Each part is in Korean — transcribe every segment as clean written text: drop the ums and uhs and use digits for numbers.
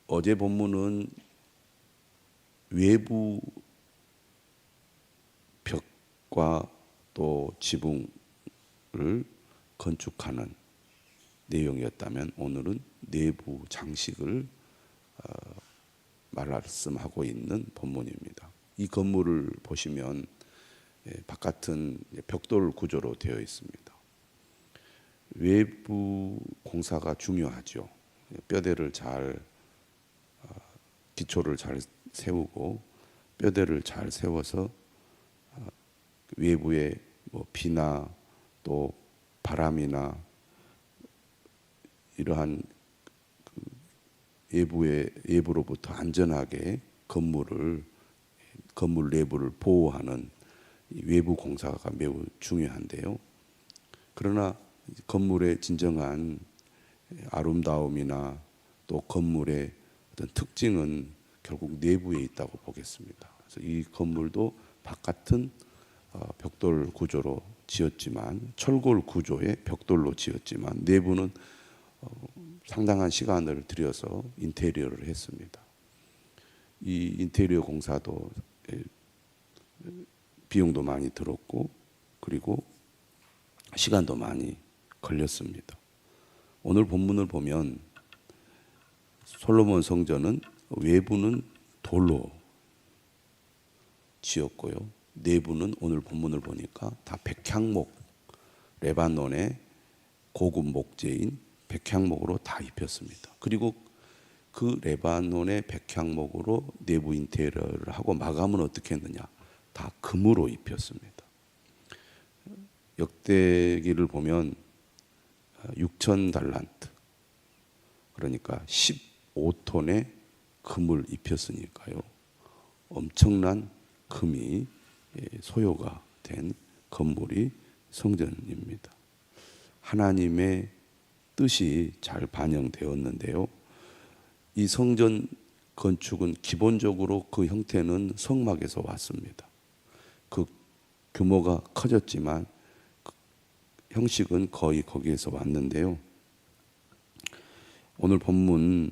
어제 본문은 외부 벽과 또 지붕을 건축하는 내용이었다면 오늘은 내부 장식을 말씀하고 있는 본문입니다. 이 건물을 보시면 바깥은 벽돌 구조로 되어 있습니다. 외부 공사가 중요하죠. 뼈대를 잘 기초를 잘 세우고 뼈대를 잘 세워서 외부에 비나 또 바람이나 이러한 외부로부터 안전하게 건물 내부를 보호하는 외부 공사가 매우 중요한데요. 그러나 건물의 진정한 아름다움이나 또 건물의 어떤 특징은 결국 내부에 있다고 보겠습니다. 그래서 이 건물도 바깥은 벽돌 구조로 지었지만 철골 구조의 벽돌로 지었지만 내부는 상당한 시간을 들여서 인테리어를 했습니다. 이 인테리어 공사도 비용도 많이 들었고 그리고 시간도 많이 걸렸습니다. 오늘 본문을 보면 솔로몬 성전은 외부는 돌로 지었고요. 내부는 오늘 본문을 보니까 다 백향목, 레바논의 고급 목재인 백향목으로 다 입혔습니다. 그리고 그 레바논의 백향목으로 내부 인테리어를 하고 마감은 어떻게 했느냐? 다 금으로 입혔습니다. 역대기를 보면 6,000달란트, 그러니까 15톤의 금을 입혔으니까요. 엄청난 금이 소요가 된 건물이 성전입니다. 하나님의 뜻이 잘 반영되었는데요. 이 성전 건축은 기본적으로 그 형태는 성막에서 왔습니다. 그 규모가 커졌지만 형식은 거의 거기에서 왔는데요. 오늘 본문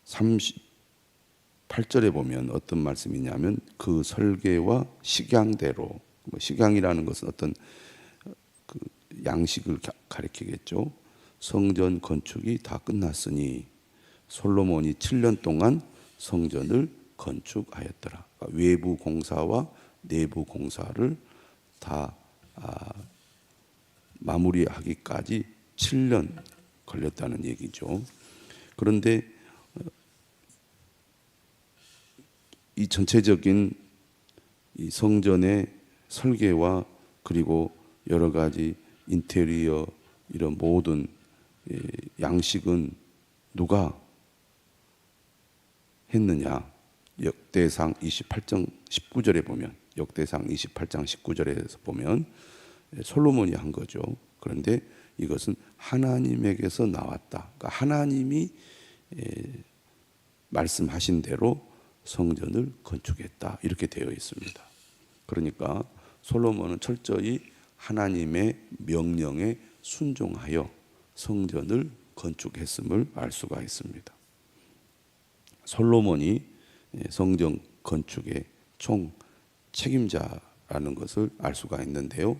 38절에 보면 어떤 말씀이냐면 그 설계와 식양대로, 식양이라는 것은 어떤 그 양식을 가리키겠죠. 성전 건축이 다 끝났으니 솔로몬이 7년 동안 성전을 건축하였더라. 그러니까 외부 공사와 내부 공사를 다 마무리하기까지 7년 걸렸다는 얘기죠. 그런데 이 전체적인 이 성전의 설계와 그리고 여러 가지 인테리어 이런 모든 양식은 누가 했느냐? 역대상 28장 19절에 보면 역대상 28장 19절에서 보면 솔로몬이 한 거죠. 그런데 이것은 하나님에게서 나왔다. 그러니까 하나님이 말씀하신 대로 성전을 건축했다. 이렇게 되어 있습니다. 그러니까 솔로몬은 철저히 하나님의 명령에 순종하여 성전을 건축했음을 알 수가 있습니다. 솔로몬이 성전 건축의 총 책임자라는 것을 알 수가 있는데요.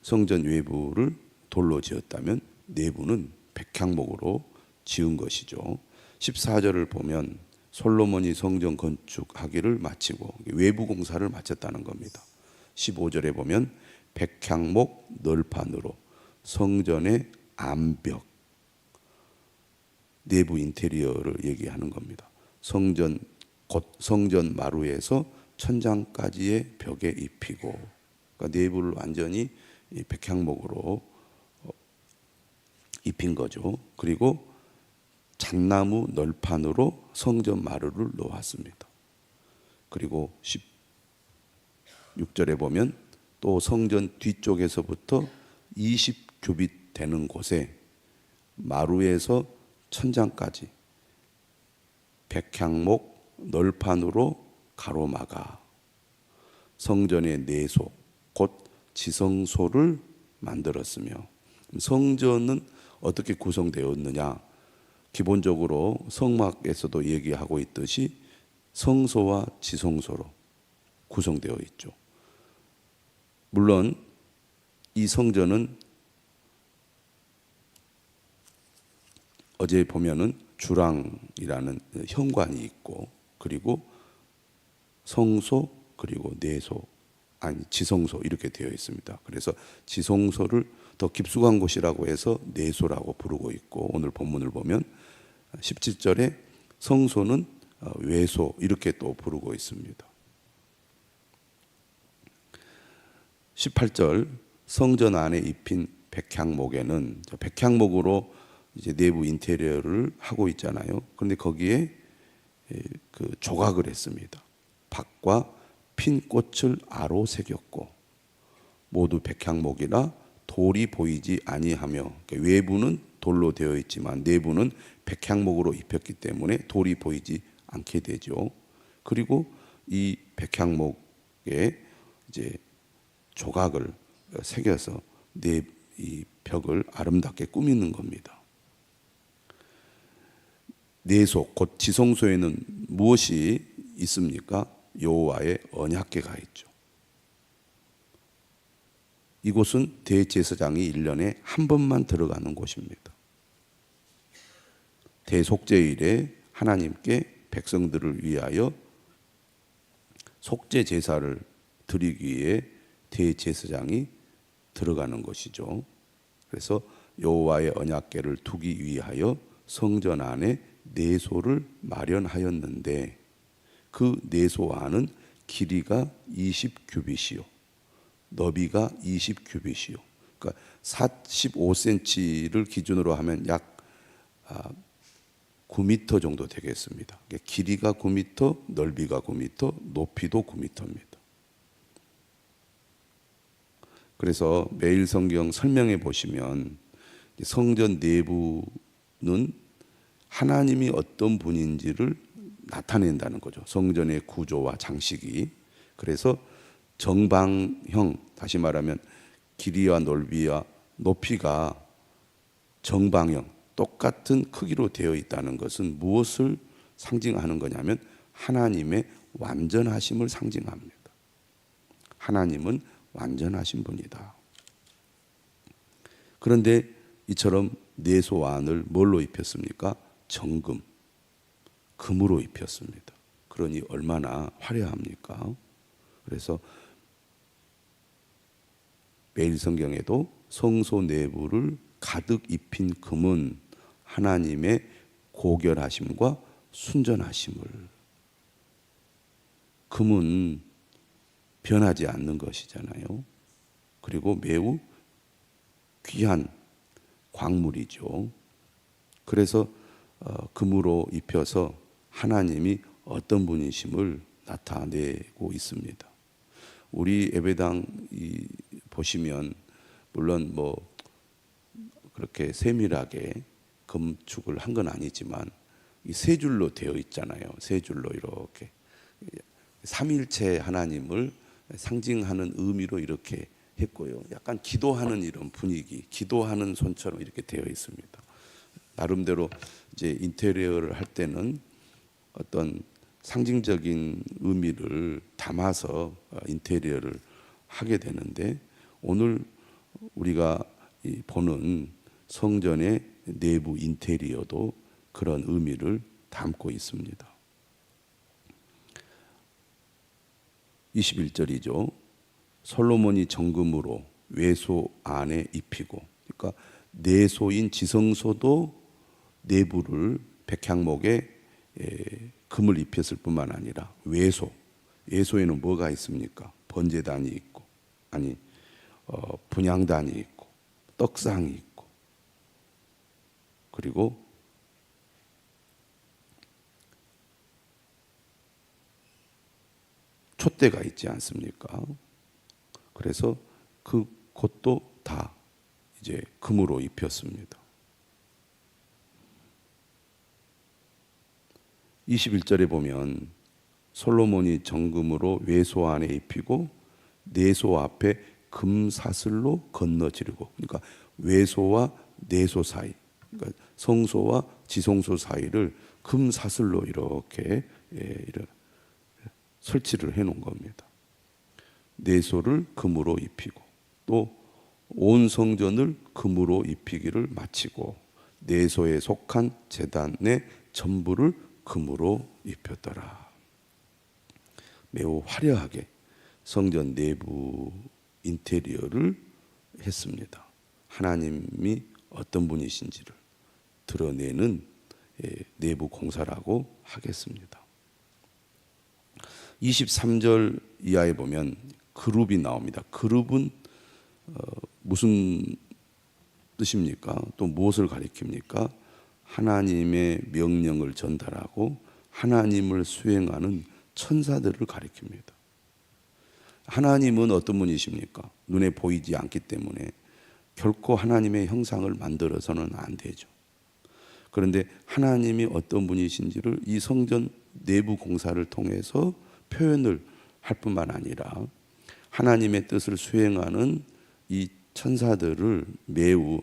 성전 외부를 돌로 지었다면 내부는 백향목으로 지은 것이죠. 14절을 보면 솔로몬이 성전 건축하기를 마치고 외부 공사를 마쳤다는 겁니다. 15절에 보면 백향목 널판으로 성전의 암벽, 내부 인테리어를 얘기하는 겁니다. 성전 마루에서 천장까지의 벽에 입히고, 그러니까 내부를 완전히 백향목으로 입힌 거죠. 그리고 잣나무 널판으로 성전 마루를 놓았습니다. 그리고 16절에 보면 또 성전 뒤쪽에서부터 20규빗 되는 곳에 마루에서 천장까지 백향목 널판으로 가로막아 성전의 내소 곧 지성소를 만들었으며, 성전은 어떻게 구성되었느냐? 기본적으로 성막에서도 얘기하고 있듯이 성소와 지성소로 구성되어 있죠. 물론 이 성전은 어제 보면은 주랑이라는 현관이 있고, 그리고 성소, 그리고 내소, 아니 지성소 이렇게 되어 있습니다. 그래서 지성소를 더 깊숙한 곳이라고 해서 내소라고 부르고 있고, 오늘 본문을 보면 17절에 성소는 외소 이렇게 또 부르고 있습니다. 18절 성전 안에 입힌 백향목에는, 백향목으로 이제 내부 인테리어를 하고 있잖아요. 그런데 거기에 그 조각을 했습니다. 박과 핀 꽃을 아로 새겼고, 모두 백향목이라 돌이 보이지 아니하며, 그러니까 외부는 돌로 되어 있지만 내부는 백향목으로 입혔기 때문에 돌이 보이지 않게 되죠. 그리고 이 백향목에 이제 조각을 새겨서 이 벽을 아름답게 꾸미는 겁니다. 내소 곧 지성소에는 무엇이 있습니까? 여호와의 언약궤가 있죠. 이곳은 대제사장이 1년에 한 번만 들어가는 곳입니다. 대속죄일에 하나님께 백성들을 위하여 속죄 제사를 드리기 위해 대제사장이 들어가는 것이죠. 그래서 여호와의 언약궤를 두기 위하여 성전 안에 내소를 마련하였는데, 그 내소 안은 길이가 20규빗이요 너비가 20규빗이요, 그러니까 45cm를 기준으로 하면 약 9m 정도 되겠습니다. 길이가 9m, 넓이가 9m, 높이도 9m입니다. 그래서 매일 성경 설명해 보시면 성전 내부는 하나님이 어떤 분인지를 나타낸다는 거죠. 성전의 구조와 장식이. 그래서 정방형, 다시 말하면 길이와 넓이와 높이가 정방형, 똑같은 크기로 되어 있다는 것은 무엇을 상징하는 거냐면 하나님의 완전하심을 상징합니다. 하나님은 완전하신 분이다. 그런데 이처럼 내소 안을 뭘로 입혔습니까? 정금, 금으로 입혔습니다. 그러니 얼마나 화려합니까? 그래서 매일 성경에도 성소 내부를 가득 입힌 금은 하나님의 고결하심과 순전하심을, 금은 변하지 않는 것이잖아요. 그리고 매우 귀한 광물이죠. 그래서 금으로 입혀서 하나님이 어떤 분이심을 나타내고 있습니다. 우리 예배당 보시면 물론 뭐 그렇게 세밀하게 금축을 한 건 아니지만 이 세 줄로 되어 있잖아요. 세 줄로 이렇게 삼일체 하나님을 상징하는 의미로 이렇게 했고요. 약간 기도하는 이런 분위기, 기도하는 손처럼 이렇게 되어 있습니다. 나름대로 이제 인테리어를 할 때는 어떤 상징적인 의미를 담아서 인테리어를 하게 되는데, 오늘 우리가 보는 성전의 내부 인테리어도 그런 의미를 담고 있습니다. 21절이죠. 솔로몬이 정금으로 외소 안에 입히고, 그러니까 내소인 지성소도 내부를 백향목에 금을 입혔을 뿐만 아니라 외소에는 뭐가 있습니까? 번제단이 있고, 분향단이 있고, 떡상이 있고, 그리고 촛대가 있지 않습니까? 그래서 그것도 다 이제 금으로 입혔습니다. 21절에 보면 솔로몬이 정금으로 외소 안에 입히고 내소 앞에 금사슬로 건너지르고, 그러니까 외소와 내소 사이, 그러니까 성소와 지성소 사이를 금 사슬로 이렇게 설치를 해놓은 겁니다. 내소를 금으로 입히고 또 온 성전을 금으로 입히기를 마치고 내소에 속한 제단의 전부를 금으로 입혔더라. 매우 화려하게 성전 내부 인테리어를 했습니다. 하나님이 어떤 분이신지를 드러내는 내부 공사라고 하겠습니다. 23절 이하에 보면 그룹이 나옵니다. 그룹은 무슨 뜻입니까? 또 무엇을 가리킵니까? 하나님의 명령을 전달하고 하나님을 수행하는 천사들을 가리킵니다. 하나님은 어떤 분이십니까? 눈에 보이지 않기 때문에 결코 하나님의 형상을 만들어서는 안 되죠. 그런데 하나님이 어떤 분이신지를 이 성전 내부 공사를 통해서 표현을 할 뿐만 아니라 하나님의 뜻을 수행하는 이 천사들을 매우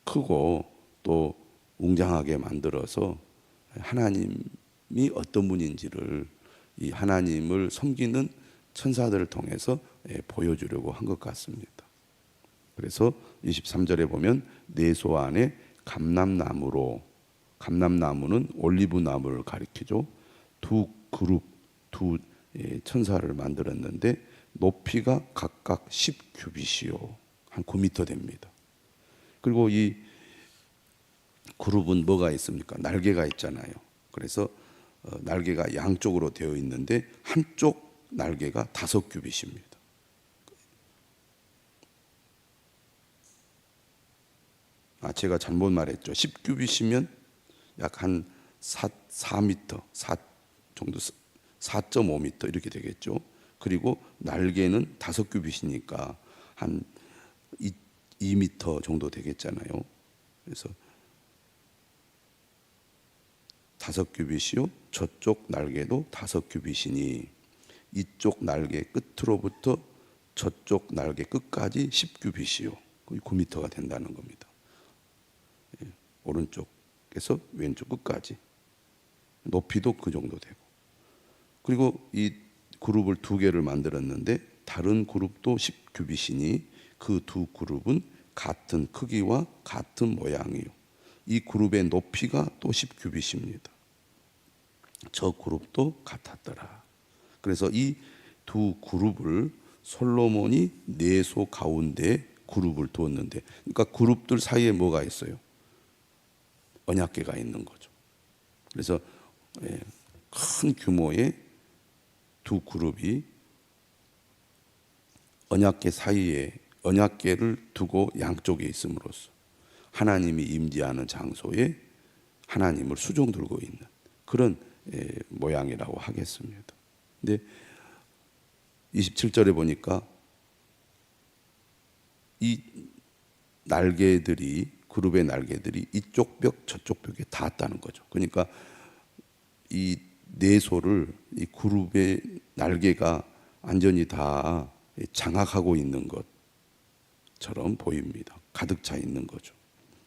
크고 또 웅장하게 만들어서 하나님이 어떤 분인지를 이 하나님을 섬기는 천사들을 통해서 보여주려고 한 것 같습니다. 그래서 23절에 보면 내소 안에 감람나무로, 감람나무는 올리브 나무를 가리키죠. 두 그룹, 두 천사를 만들었는데 높이가 각각 10규빗이요, 한 9m 됩니다. 그리고 이 그룹은 뭐가 있습니까? 날개가 있잖아요. 그래서 날개가 양쪽으로 되어 있는데 한쪽 날개가 5규빗입니다. 제가 잘못 말했죠. 10규빗이면 약 한 4m, 4 정도, 4.5m 이렇게 되겠죠. 그리고 날개는 5규빗이니까 한 2m 정도 되겠잖아요. 그래서 5규빗이요, 저쪽 날개도 5규빗이니 이쪽 날개 끝으로부터 저쪽 날개 끝까지 10규빗이요, 9m가 된다는 겁니다. 오른쪽에서 왼쪽 끝까지 높이도 그 정도 되고, 그리고 이 그룹을 2개를 만들었는데 다른 그룹도 10규빗이니 그 두 그룹은 같은 크기와 같은 모양이요, 이 그룹의 높이가 또 10규빗입니다. 저 그룹도 같았더라. 그래서 이 두 그룹을 솔로몬이 내소 가운데 그룹을 두었는데, 그러니까 그룹들 사이에 뭐가 있어요? 언약궤가 있는 거죠. 그래서 큰 규모의 두 그룹이 언약궤 사이에 언약궤를 두고 양쪽에 있음으로써 하나님이 임재하는 장소에 하나님을 수종 들고 있는 그런 모양이라고 하겠습니다. 근데 27절에 보니까 이 날개들이, 그룹의 날개들이 이쪽 벽 저쪽 벽에 닿았다는 거죠. 그러니까 이 내소를 이 그룹의 날개가 완전히 다 장악하고 있는 것처럼 보입니다. 가득 차 있는 거죠.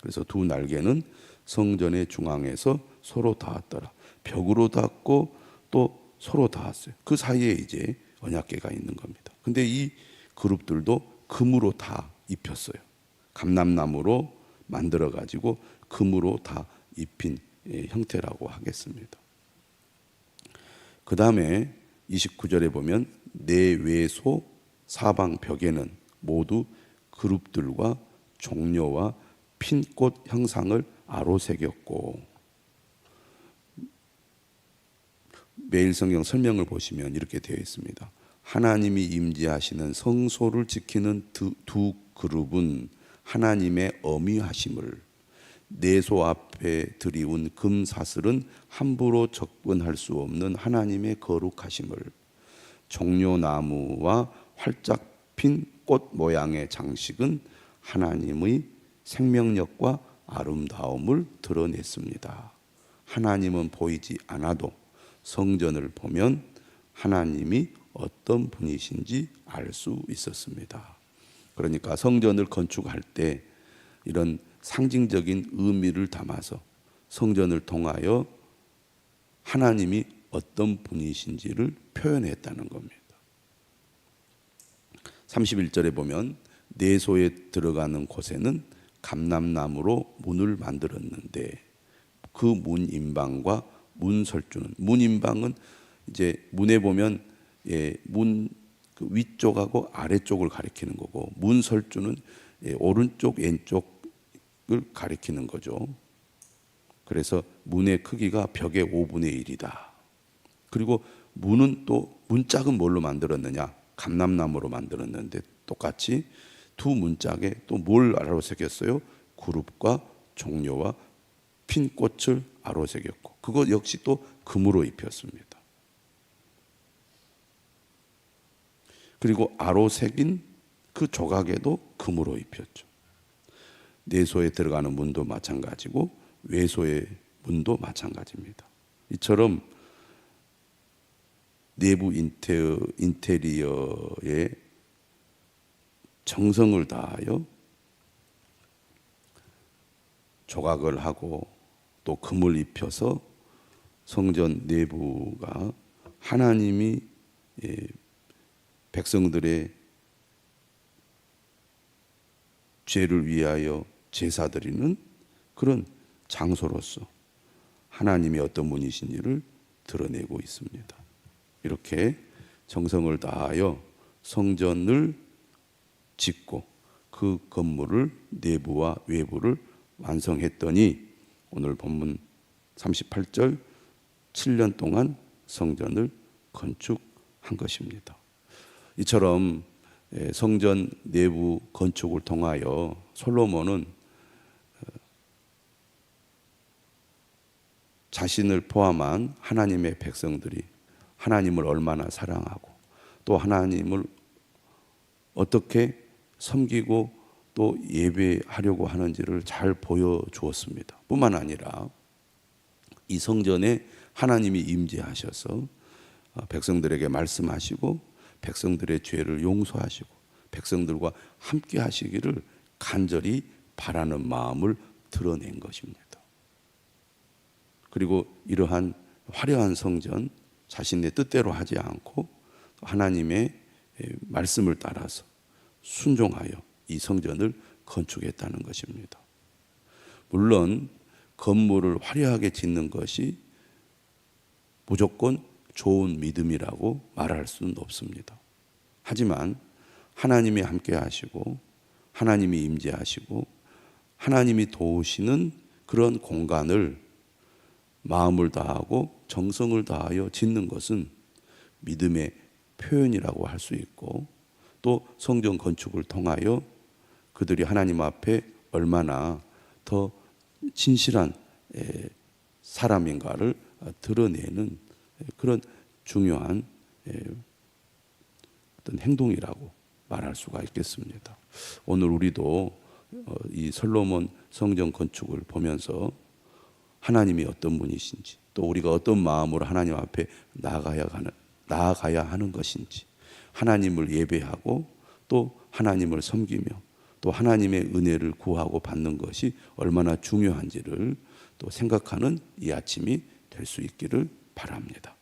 그래서 두 날개는 성전의 중앙에서 서로 닿았더라. 벽으로 닿고 또 서로 닿았어요. 그 사이에 이제 언약궤가 있는 겁니다. 근데 이 그룹들도 금으로 다 입혔어요. 감람나무로 만들어 가지고 금으로 다 입힌 형태라고 하겠습니다. 그 다음에 29절에 보면 내외소 사방 벽에는 모두 그룹들과 종려와 핀꽃 형상을 아로새겼고, 매일 성경 설명을 보시면 이렇게 되어 있습니다. 하나님이 임재하시는 성소를 지키는 두 그룹은 하나님의 어미하심을, 내소 앞에 들이운 금사슬은 함부로 접근할 수 없는 하나님의 거룩하심을, 종려나무와 활짝 핀 꽃 모양의 장식은 하나님의 생명력과 아름다움을 드러냈습니다. 하나님은 보이지 않아도 성전을 보면 하나님이 어떤 분이신지 알 수 있었습니다. 그러니까 성전을 건축할 때 이런 상징적인 의미를 담아서 성전을 통하여 하나님이 어떤 분이신지를 표현했다는 겁니다. 31절에 보면 내소에 들어가는 곳에는 감람나무로 문을 만들었는데 그 문인방과 문설주는, 문인방은 이제 문에 보면 문 그 위쪽하고 아래쪽을 가리키는 거고, 문설주는 오른쪽 왼쪽을 가리키는 거죠. 그래서 문의 크기가 벽의 5분의 1이다. 그리고 문은 또 문짝은 뭘로 만들었느냐? 감람나무로 만들었는데 똑같이 두 문짝에 또 뭘 아로새겼어요? 그룹과 종려와 핀 꽃을 아로새겼고, 그것 역시 또 금으로 입혔습니다. 그리고 아로새긴 그 조각에도 금으로 입혔죠. 내소에 들어가는 문도 마찬가지고 외소의 문도 마찬가지입니다. 이처럼 내부 인테리어에 정성을 다하여 조각을 하고 또 금을 입혀서 성전 내부가 하나님이 백성들의 죄를 위하여 제사 드리는 그런 장소로서 하나님이 어떤 분이신지를 드러내고 있습니다. 이렇게 정성을 다하여 성전을 짓고 그 건물을 내부와 외부를 완성했더니 오늘 본문 38절 7년 동안 성전을 건축한 것입니다. 이처럼 성전 내부 건축을 통하여 솔로몬은 자신을 포함한 하나님의 백성들이 하나님을 얼마나 사랑하고 또 하나님을 어떻게 섬기고 또 예배하려고 하는지를 잘 보여주었습니다. 뿐만 아니라 이 성전에 하나님이 임재하셔서 백성들에게 말씀하시고 백성들의 죄를 용서하시고 백성들과 함께 하시기를 간절히 바라는 마음을 드러낸 것입니다. 그리고 이러한 화려한 성전, 자신의 뜻대로 하지 않고 하나님의 말씀을 따라서 순종하여 이 성전을 건축했다는 것입니다. 물론 건물을 화려하게 짓는 것이 무조건 좋은 믿음이라고 말할 수는 없습니다. 하지만 하나님이 함께 하시고 하나님이 임재하시고 하나님이 도우시는 그런 공간을 마음을 다하고 정성을 다하여 짓는 것은 믿음의 표현이라고 할 수 있고 또 성전 건축을 통하여 그들이 하나님 앞에 얼마나 더 진실한 사람인가를 드러내는 그런 중요한 어떤 행동이라고 말할 수가 있겠습니다. 오늘 우리도 이 솔로몬 성전 건축을 보면서 하나님이 어떤 분이신지 또 우리가 어떤 마음으로 하나님 앞에 나아가야 하는 것인지 하나님을 예배하고 또 하나님을 섬기며 또 하나님의 은혜를 구하고 받는 것이 얼마나 중요한지를 또 생각하는 이 아침이 될 수 있기를 바랍니다.